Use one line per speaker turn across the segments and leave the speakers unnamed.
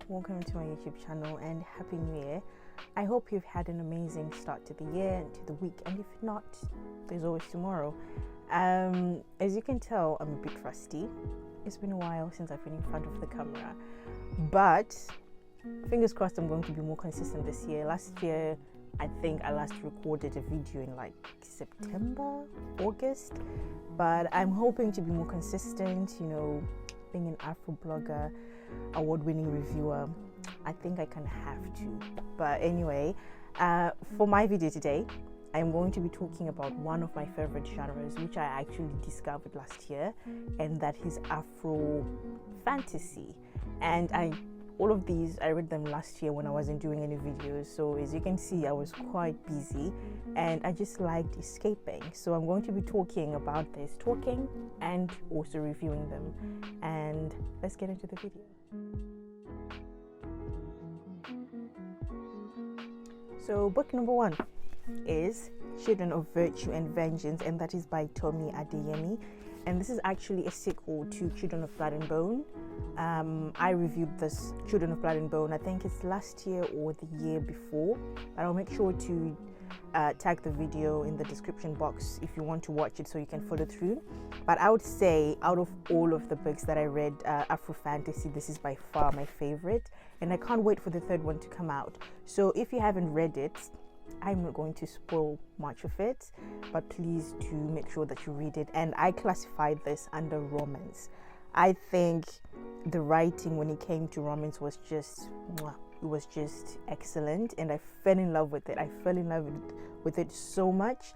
welcome to my YouTube channel and Happy New Year. I hope you've had an amazing start to the year and to the week, and if not, there's always tomorrow. As you can tell, I'm a bit rusty. It's been a while since I've been in front of the camera, but fingers crossed I'm going to be more consistent this year. Last year, I think I last recorded a video in like September, August, but I'm hoping to be more consistent, being an Afro blogger, award-winning reviewer. I think I can have to. But anyway, for my video today, I'm going to be talking about one of my favorite genres, which I actually discovered last year, and that is Afro-Fantasy. And all of these, I read them last year when I wasn't doing any videos. So as you can see, I was quite busy and I just liked escaping. So I'm going to be talking about this, talking and also reviewing them. And let's get into the video. So book number 1 is Children of Virtue and Vengeance, and that is by Tomi Adeyemi. And this is actually a sequel to Children of Blood and Bone. I reviewed this Children of Blood and Bone, I think it's last year or the year before, but I'll make sure to tag the video in the description box if you want to watch it so you can follow through. But I would say out of all of the books that I read, Afro-Fantasy, this is by far my favorite, and I can't wait for the third one to come out. So if you haven't read it, I'm not going to spoil much of it, but please do make sure that you read it. And I classified this under romance. I think the writing when it came to romance was just excellent, and I fell in love with it. I fell in love with it so much,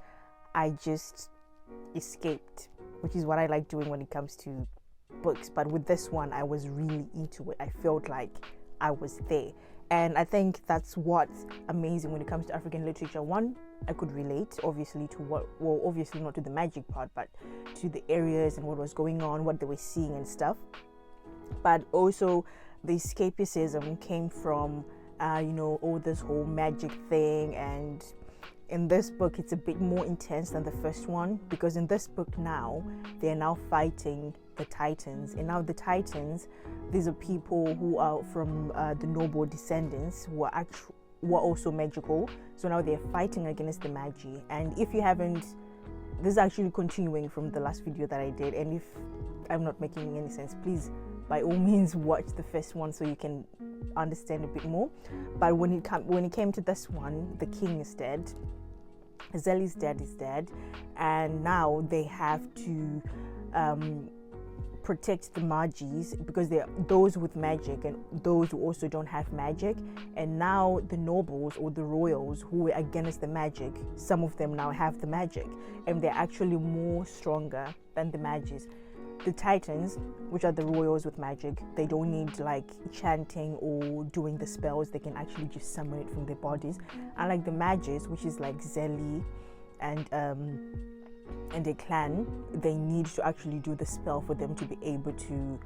I just escaped, which is what I like doing when it comes to books. But with this one, I was really into it. I felt like I was there. And I think that's what's amazing when it comes to African literature. One, I could relate, obviously, to obviously not to the magic part, but to the areas and what was going on, what they were seeing and stuff. But also, the escapism came from, all this whole magic thing. And in this book, it's a bit more intense than the first one, because in this book now, they're now fighting the Titans. And now the Titans, these are people who are from the noble descendants who are also magical. So now they're fighting against the Magi. And if you haven't, this is actually continuing from the last video that I did. And if I'm not making any sense, please by all means watch the first one so you can understand a bit more. But when it came to this one, the king is dead, Zeli's dad is dead, and now they have to protect the Magis, because they're those with magic and those who also don't have magic. And now the nobles or the royals who were against the magic, some of them now have the magic, and they're actually more stronger than the Magis. The Titans, which are the royals with magic, they don't need like chanting or doing the spells. They can actually just summon it from their bodies. Unlike the Magis, which is like Zeli and their clan, they need to actually do the spell for them to be able to,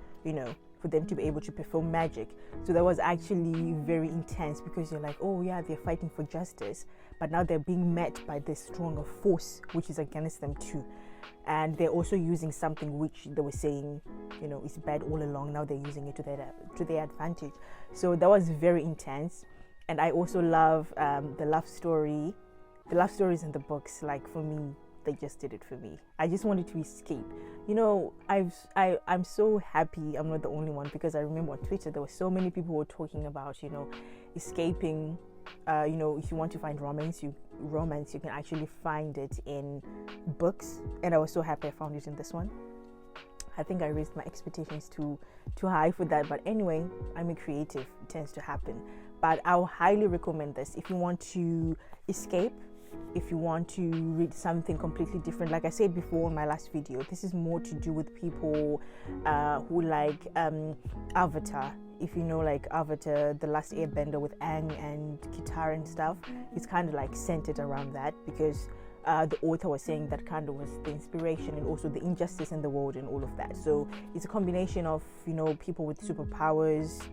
perform magic. So that was actually very intense, because you're like, oh yeah, they're fighting for justice, but now they're being met by this stronger force which is against them too. And they're also using something which they were saying, is bad all along. Now they're using it to their advantage. So that was very intense. And I also love the love story. The love stories in the books, like for me, they just did it for me. I just wanted to escape. I'm so happy I'm not the only one, because I remember on Twitter there were so many people who were talking about, escaping. If you want to find romance, you can actually find it in books, and I was so happy I found it in this one. I think I raised my expectations too high for that, but anyway, I'm a creative, it tends to happen. But I'll highly recommend this if you want to escape, if you want to read something completely different. Like I said before in my last video, this is more to do with people who like Avatar. If you know, like Avatar, the last Airbender with Aang and Katara and stuff, it's kind of like centered around that, because the author was saying that kind of was the inspiration, and also the injustice in the world and all of that. So it's a combination of, people with superpowers,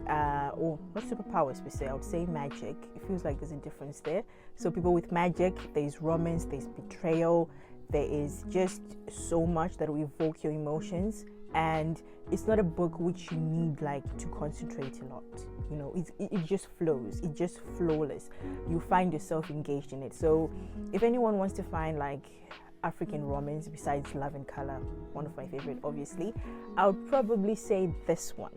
or not superpowers per se, I would say magic. It feels like there's a difference there. So people with magic, there's romance, there's betrayal, there is just so much that will evoke your emotions. and it's not a book which you need like to concentrate a lot. You know, it just flows. It's just flawless. You find yourself engaged in it. So if anyone wants to find like African romance besides Love and Color, one of my favorite obviously, I would probably say this one.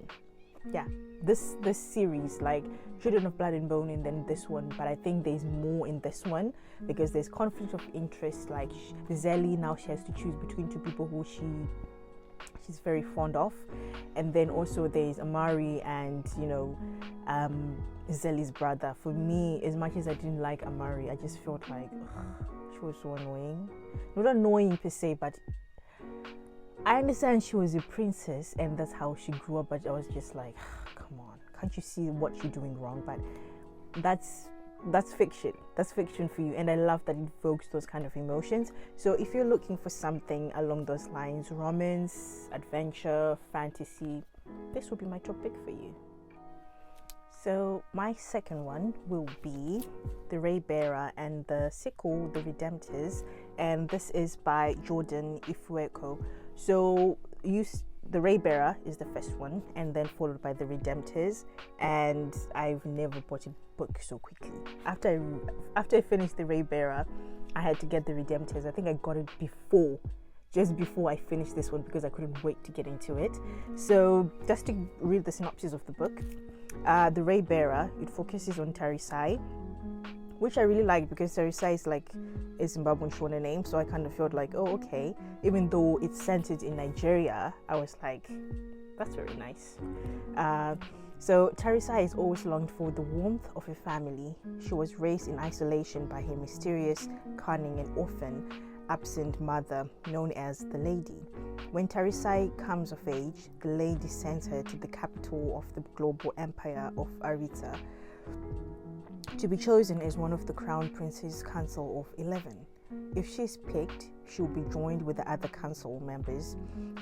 Yeah, this series, like Children of Blood and Bone and then this one, but I think there's more in this one because there's conflict of interest. Like Zelly, now she has to choose between two people who she's very fond of, and then also there's Amari and Zelly's brother. For me, as much as I didn't like Amari, I just felt like she was so annoying. Not annoying per se, but I understand she was a princess and that's how she grew up, but I was just like, come on, can't you see what you're doing wrong? But that's fiction. That's fiction for you, and I love that it evokes those kind of emotions. So if you're looking for something along those lines, romance, adventure, fantasy, this will be my top pick for you. So my second one will be The Ray Bearer and the sequel, The Redemptors, and this is by Jordan Ifueko. So The Ray Bearer is the first one, and then followed by The Redemptors, and I've never bought a book so quickly. After I finished The Ray Bearer, I had to get The Redemptors. I think I got it just before I finished this one because I couldn't wait to get into it. So just to read the synopsis of the book, The Ray Bearer, it focuses on Tarisai, which I really like because Tarisai is like a Zimbabwean shonen name, so I kind of felt like, oh, okay. Even though it's centered in Nigeria, I was like, that's very nice. So Tarisai has always longed for the warmth of a family. She was raised in isolation by her mysterious, cunning, and often absent mother, known as the Lady. When Tarisai comes of age, the Lady sends her to the capital of the global empire of Arita to be chosen as one of the Crown Prince's Council of 11. If she's picked, she'll be joined with the other council members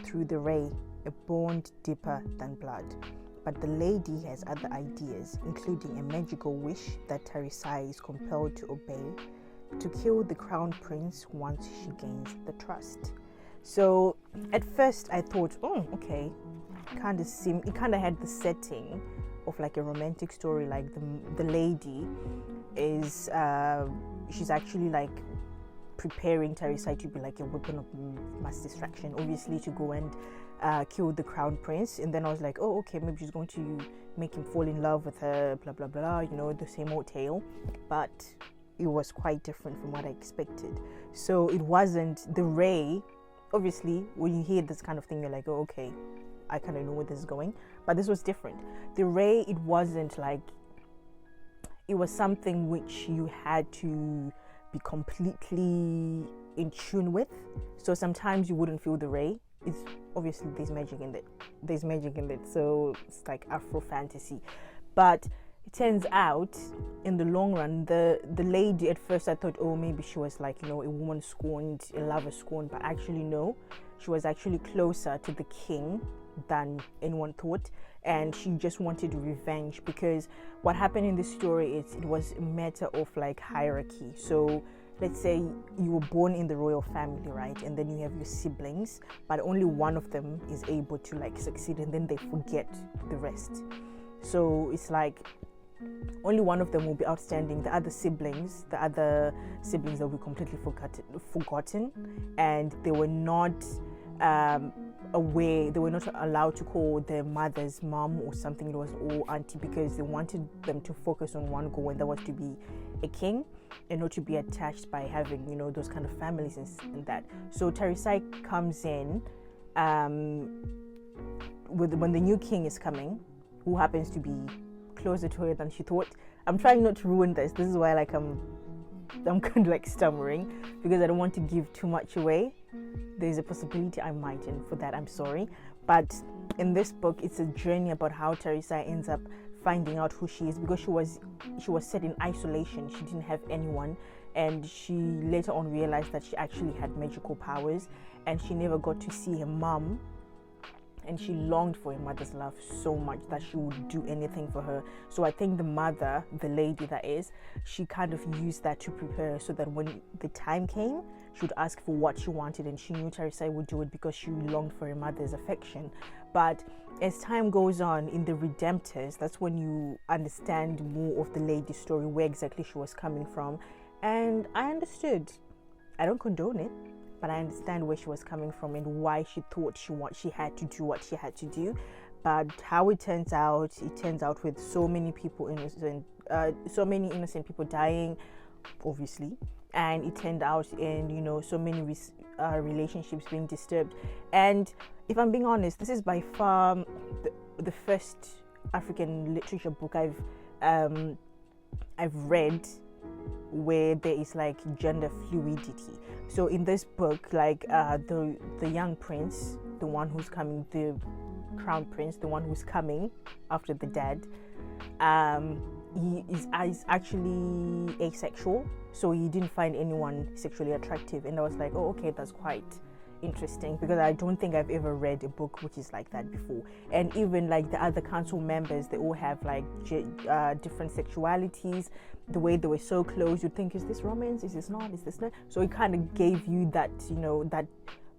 through the Ray, a bond deeper than blood. But the Lady has other ideas, including a magical wish that Tarisai is compelled to obey, to kill the Crown Prince once she gains the trust. So at first I thought, oh, okay, it kind of had the setting of like a romantic story, like the Lady is she's actually like preparing Tarisai to be like a weapon of mass destruction, obviously to go and kill the Crown Prince. And then I was like, oh, okay, maybe she's going to make him fall in love with her, blah blah blah, the same old tale. But it was quite different from what I expected. So it wasn't the Ray. Obviously when you hear this kind of thing, you're like, oh, okay, I kind of know where this is going. But this was different. The Ray, it wasn't like, it was something which you had to be completely in tune with. So sometimes you wouldn't feel the Ray. It's obviously there's magic in it. So it's like Afro-Fantasy. But it turns out in the long run, the Lady, at first I thought, oh, maybe she was like, a woman scorned, a lover scorned, but actually no, she was actually closer to the king than anyone thought, and she just wanted revenge. Because what happened in this story is it was a matter of like hierarchy. So let's say you were born in the royal family, right, and then you have your siblings, but only one of them is able to like succeed, and then they forget the rest. So it's like only one of them will be outstanding. The other siblings will be completely forgotten, and they were not aware, they were not allowed to call their mother's mom or something. It was all auntie, because they wanted them to focus on one goal, and that was to be a king and not to be attached by having those kind of families and that. So Tarisai comes in when the new king is coming, who happens to be closer to her than she thought. I'm trying not to ruin this. This is why I'm kind of like stammering, because I don't want to give too much away. There's a possibility I might, and for that I'm sorry. But in this book, it's a journey about how Tarisai ends up finding out who she is, because she was set in isolation. She didn't have anyone, and she later on realized that she actually had magical powers, and she never got to see her mom and she longed for her mother's love so much that she would do anything for her. So I think the mother, the lady that is, she kind of used that to prepare her so that when the time came, she would ask for what she wanted, and she knew Tarisai would do it because she longed for her mother's affection. But as time goes on in the Redemptors, that's when you understand more of the lady's story, where exactly she was coming from. And I understood. I don't condone it, but I understand where she was coming from and why she thought she had to do what she had to do. But how it turns out with so many people so many innocent people dying, obviously, and it turned out in so many relationships being disturbed. And if I'm being honest, this is by far the first African literature book I've read where there is like gender fluidity. So in this book, like the young prince, the one who's coming, the crown prince, the one who's coming after the dad, he is actually asexual, so he didn't find anyone sexually attractive. And I was like, oh, okay, that's quite interesting, because I don't think I've ever read a book which is like that before. And even like the other council members, they all have like different sexualities. The way they were so close, you'd think, is this romance? Is this not? Is this not? So it kind of gave you that, that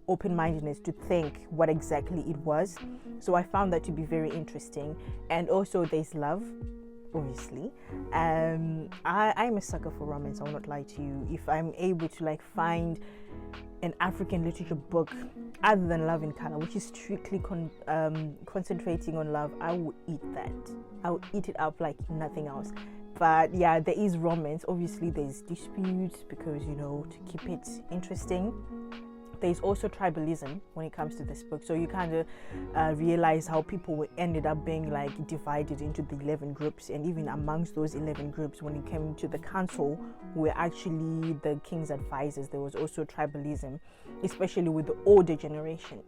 open-mindedness to think what exactly it was. So I found that to be very interesting. And also there's love, obviously. I'm a sucker for romance, I will not lie to you. If I'm able to like find an African literature book other than Love in Color, which is strictly concentrating on love, I will eat that. I will eat it up like nothing else. But yeah, there is romance. Obviously there's disputes because to keep it interesting. There's also tribalism when it comes to this book, so you kind of realize how people ended up being like divided into the 11 groups, and even amongst those 11 groups, when it came to the council, who were actually the king's advisors, there was also tribalism, especially with the older generation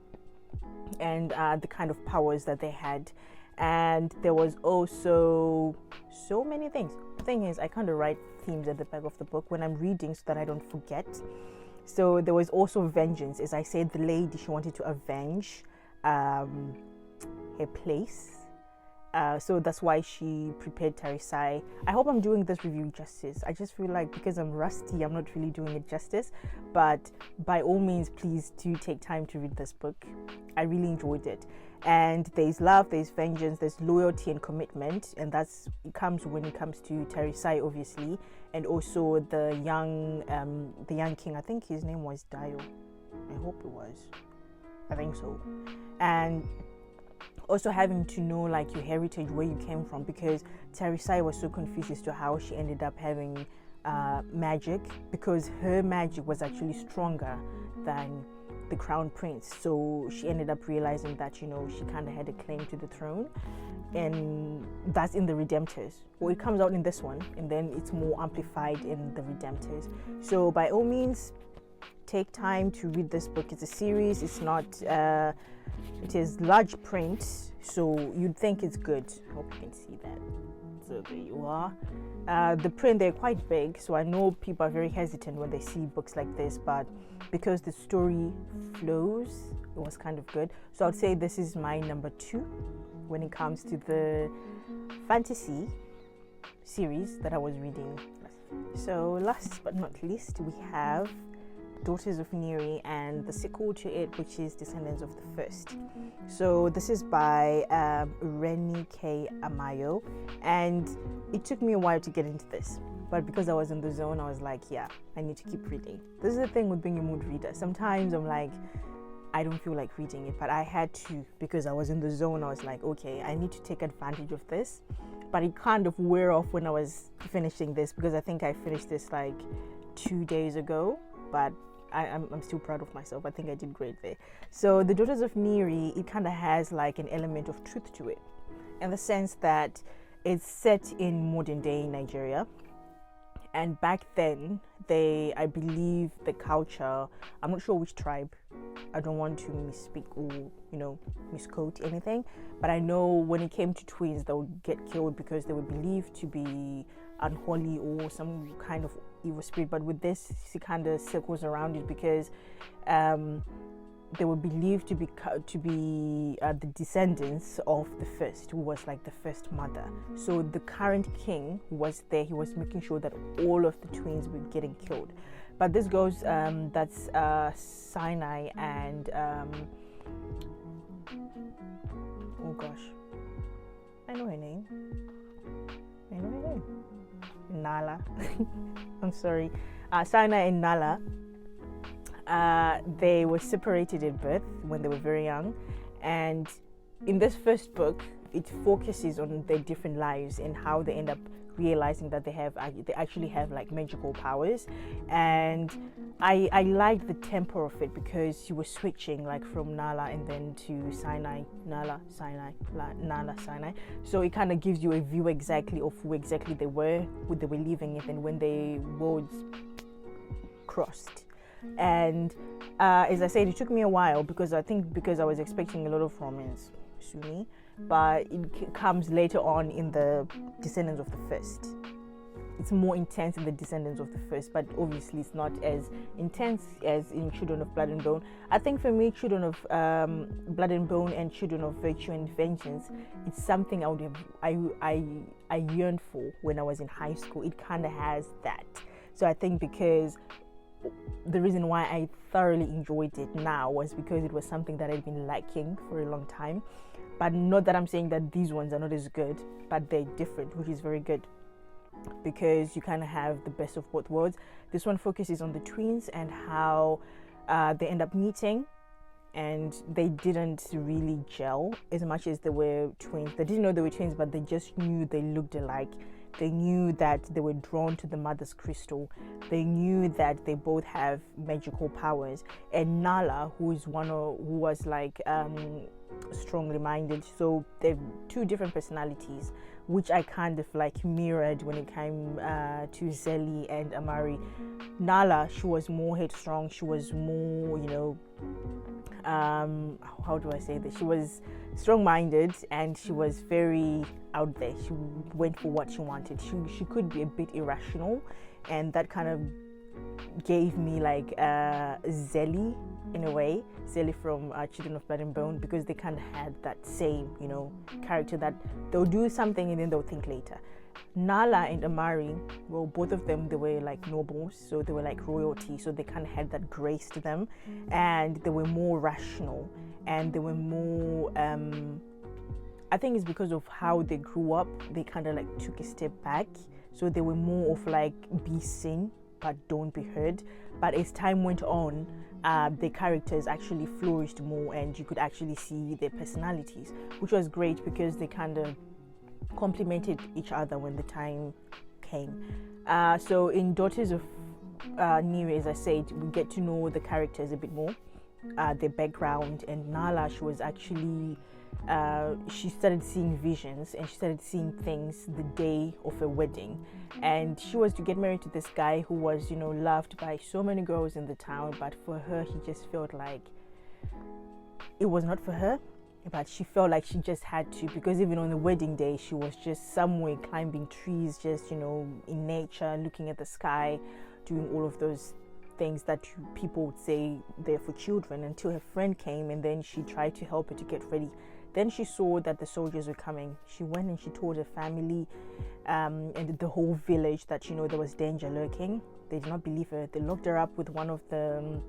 and the kind of powers that they had. And there was also so many things. The thing is, I kind of write themes at the back of the book when I'm reading so that I don't forget. So there was also vengeance. As I said, the lady, she wanted to avenge her place. So that's why she prepared Tarisai. I hope I'm doing this review justice. I just feel like because I'm rusty, I'm not really doing it justice. But by all means, please do take time to read this book. I really enjoyed it. And there's love, there's vengeance, there's loyalty and commitment, and it comes when it comes to Tarisai, obviously, and also the young king. I think his name was Dio. I hope it was. I think so. And also having to know like your heritage, where you came from, because Tarisai was so confused as to how she ended up having magic, because her magic was actually stronger than the crown prince. So she ended up realizing that she kind of had a claim to the throne, and that's in the Redemptors. Well, it comes out in this one, and then it's more amplified in the Redemptors. So by all means, take time to read this book. It's a series. It's not it is large print, so you'd think it's good. I hope you can see that. So there you are. The print, they're quite big, so I know people are very hesitant when they see books like this, but because the story flows, it was kind of good. So I'd say this is my number 2 when it comes to the fantasy series that I was reading. So last but not least, we have Daughters of Neri and the sequel to it, which is Descendants of the First. So this is by Reni K. Amayo, and it took me a while to get into this, but because I was in the zone, I was like, yeah, I need to keep reading. This is the thing with being a mood reader. Sometimes I'm like, I don't feel like reading it, but I had to, because I was in the zone. I was like, okay, I need to take advantage of this. But it kind of wore off when I was finishing this, because I think I finished this like 2 days ago, but I'm still proud of myself. I think I did great there. So the Daughters of Neri, it kind of has like an element of truth to it, in the sense that it's set in modern day Nigeria. And back then, I believe the culture, I'm not sure which tribe, I don't want to misspeak or, misquote anything, but I know when it came to twins, they would get killed because they were believed to be unholy or some kind of evil spirit. But with this, it kind of circles around it, because they were believed to be the descendants of the first, who was like the first mother. So the current king who was there, he was making sure that all of the twins were getting killed. But this goes, that's Sinai and oh gosh, I know her name. Nala. I'm sorry. Sinai and Nala. They were separated at birth when they were very young, and in this first book, it focuses on their different lives and how they end up realizing that they actually have like magical powers. And I liked the tempo of it because she was switching like from Nala and then to Sinai, Nala, Sinai, Nala, Sinai. So it kind of gives you a view exactly of who exactly they were, who they were living in, and when their roads crossed. And as I said, it took me a while because I was expecting a lot of romance, Sunni, but it comes later on in the Descendants of the First. It's more intense in the Descendants of the First, but obviously it's not as intense as in Children of Blood and Bone. I think for me, Children of Blood and Bone and Children of Virtue and Vengeance, it's something I yearned for when I was in high school. It kind of has that. So I think because the reason why I thoroughly enjoyed it now was because it was something that I'd been lacking for a long time. But not that I'm saying that these ones are not as good, but they're different, which is very good because you kind of have the best of both worlds. This one focuses on the twins and how they end up meeting, and they didn't really gel as much as they were twins. They didn't know they were twins, but they just knew they looked alike. They knew that they were drawn to the mother's crystal. They knew that they both have magical powers. And Nala, who was like strongly minded, so they're two different personalities, which I kind of like mirrored when it came to Zeli and Amari. Nala, she was more headstrong. She was more, how do I say this? She was strong-minded and she was very out there. She went for what she wanted. She could be a bit irrational, and that kind of gave me like Zeli in a way, Zeli from Children of Blood and Bone, because they kind of had that same, character that they'll do something and then they'll think later. Nala and Amari, well, both of them, they were like nobles, so they were like royalty, so they kind of had that grace to them, and they were more rational, and they were more I think it's because of how they grew up, they kind of like took a step back, so they were more of like be seen but don't be heard. But as time went on, the characters actually flourished more, and you could actually see their personalities, which was great because they kind of complemented each other when the time came. So in Daughters of Neri, as I said, we get to know the characters a bit more, their background. And Nala, she was actually she started seeing visions, and she started seeing things the day of her wedding, and she was to get married to this guy who was loved by so many girls in the town, but for her, he just felt like it was not for her. But she felt like she just had to, because even on the wedding day, she was just somewhere climbing trees, just in nature, looking at the sky, doing all of those things that people would say they're for children, until her friend came, and then she tried to help her to get ready. Then she saw that the soldiers were coming. She went and she told her family and the whole village that there was danger lurking. They did not believe her. They locked her up with one of the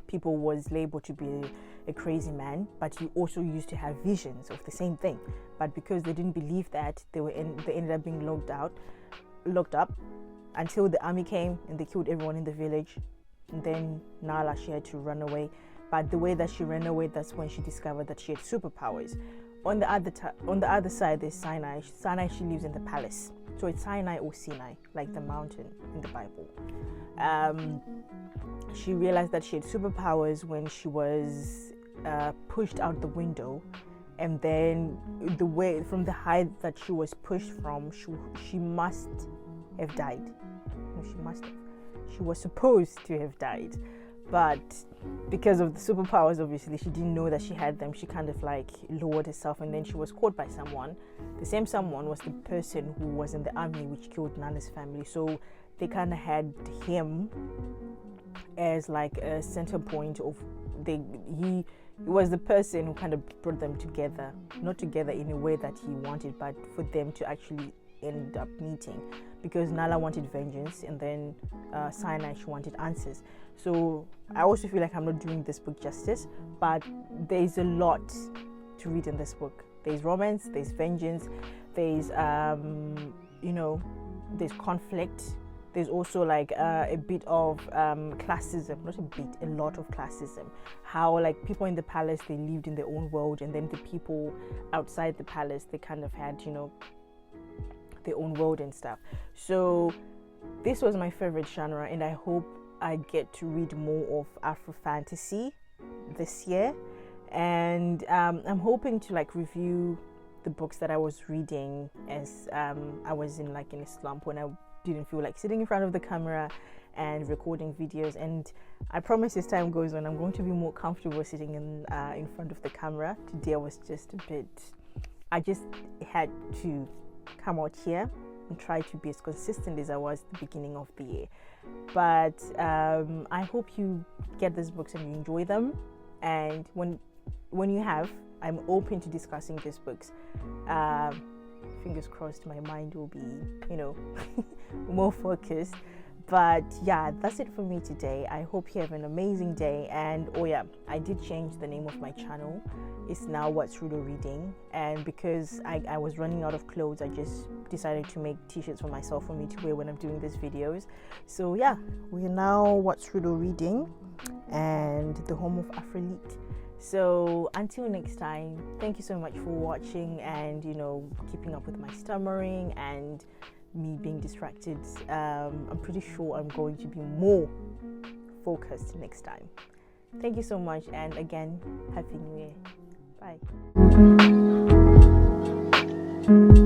people who was labeled to be a crazy man, but he also used to have visions of the same thing. But because they didn't believe that, they ended up being locked up until the army came and they killed everyone in the village. And then Nala, she had to run away. But the way that she ran away, that's when she discovered that she had superpowers. On the other side, there's Sinai. Sinai, she lives in the palace. So it's Sinai or Sinai, like the mountain in the Bible. She realized that she had superpowers when she was pushed out the window, and then from the height that she was pushed from, she must have died. No, she was supposed to have died, but because of the superpowers, obviously she didn't know that she had them. She kind of like lowered herself, and then she was caught by someone. The same someone was the person who was in the army which killed Nana's family, so they kind of had him as like a center point of he was the person who kind of brought them together, not together in a way that he wanted, but for them to actually end up meeting, because Nala wanted vengeance and then Sinai, she wanted answers. So I also feel like I'm not doing this book justice, but there's a lot to read in this book. There's romance, there's vengeance, there's there's conflict. There's also like a bit of classism, not a bit, a lot of classism. How like people in the palace, they lived in their own world, and then the people outside the palace, they kind of had, their own world and stuff. So this was my favorite genre, and I hope I get to read more of Afro-Fantasy this year. And I'm hoping to like review the books that I was reading as I was in a slump when I didn't feel like sitting in front of the camera and recording videos. And I promise as time goes on, I'm going to be more comfortable sitting in front of the camera. Today I was just a bit, I just had to come out here and try to be as consistent as I was at the beginning of the year. But I hope you get these books and you enjoy them. And when you have, I'm open to discussing these books. Fingers crossed my mind will be, more focused. But yeah, that's it for me today. I hope you have an amazing day. And oh yeah, I did change the name of my channel. It's now What's Rudo Reading. And because I was running out of clothes, I just decided to make t-shirts for myself for me to wear when I'm doing these videos. So yeah, we're now What's Rudo Reading and the home of Afro-Lit. So until next time, thank you so much for watching and keeping up with my stammering and me being distracted. I'm pretty sure I'm going to be more focused next time. Thank you so much, and again, Happy New Year. Bye.